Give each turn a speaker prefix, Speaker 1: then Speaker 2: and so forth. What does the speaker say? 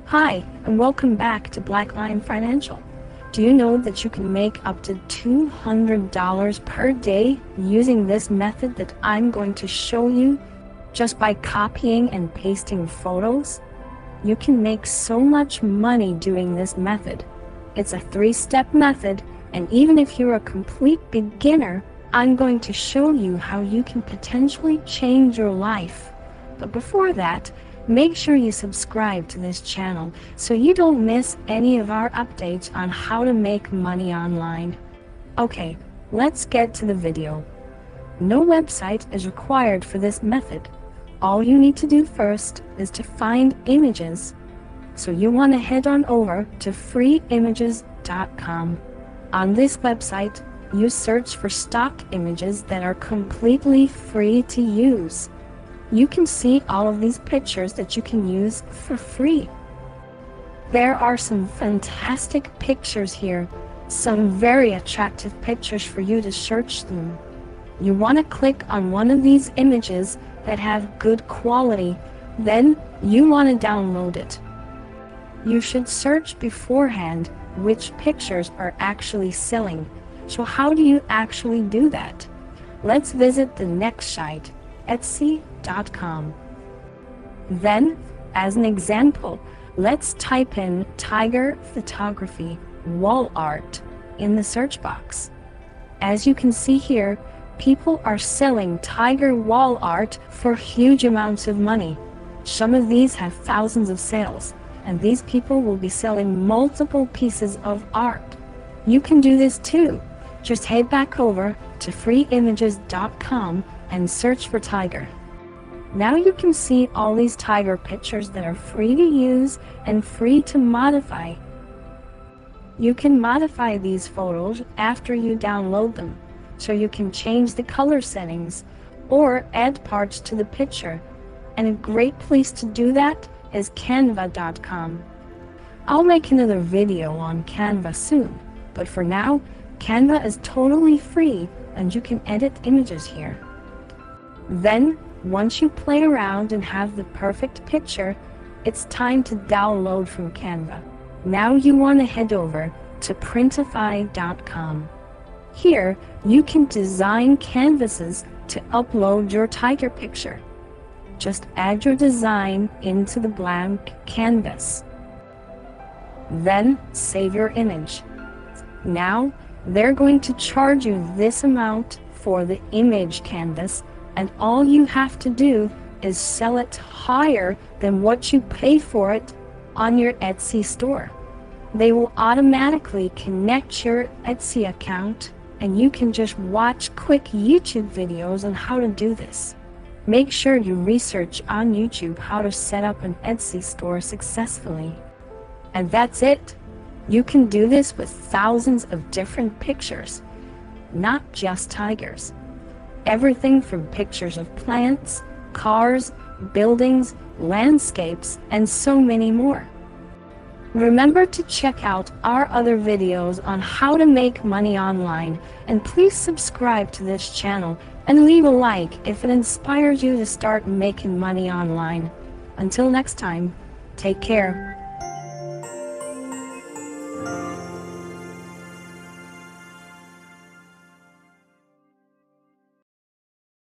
Speaker 1: Hi, and welcome back to Black Lion Financial. Do you know that you can make up to $200 per day using this method that I'm going to show you just by copying and pasting photos? You can make so much money doing this method. It's a 3-step method, and even if you're a complete beginner, I'm going to show you how you can potentially change your life. But before that, make sure you subscribe to this channel so you don't miss any of our updates on how to make money online. Okay, let's get to the video. No website is required for this method. All you need to do first is to find images. So you want to head on over to freeimages.com. On this website, you search for stock images that are completely free to use. You can see all of these pictures that you can use for free. There are some fantastic pictures here, some very attractive pictures for you to search through. You want to click on one of these images that have good quality, then you want to download it. You should search beforehand which pictures are actually selling. So how do you actually do that? Let's visit the next site, Etsy.com. Then, as an example, let's type in tiger photography wall art in the search box. As you can see here, people are selling tiger wall art for huge amounts of money. Some of these have thousands of sales, and these people will be selling multiple pieces of art. You can do this too. Just head back over to freeimages.com and search for tiger. Now you can see all these tiger pictures that are free to use and free to modify. You can modify these photos after you download them, so you can change the color settings or add parts to the picture. And a great place to do that is canva.com. I'll make another video on Canva soon, but for now, Canva is totally free and you can edit images here. Then, once you play around and have the perfect picture, it's time to download from Canva. Now you want to head over to printify.com. Here, you can design canvases to upload your tiger picture. Just add your design into the blank canvas. Then, save your image. Now, they're going to charge you this amount for the image canvas, and all you have to do is sell it higher than what you pay for it on your Etsy store. They will automatically connect your Etsy account, and you can just watch quick YouTube videos on how to do this. Make sure you research on YouTube how to set up an Etsy store successfully. And that's it. You can do this with thousands of different pictures, not just tigers. Everything from pictures of plants, cars, buildings, landscapes, and so many more. Remember to check out our other videos on how to make money online, and please subscribe to this channel and leave a like if it inspires you to start making money online. Until next time, take care.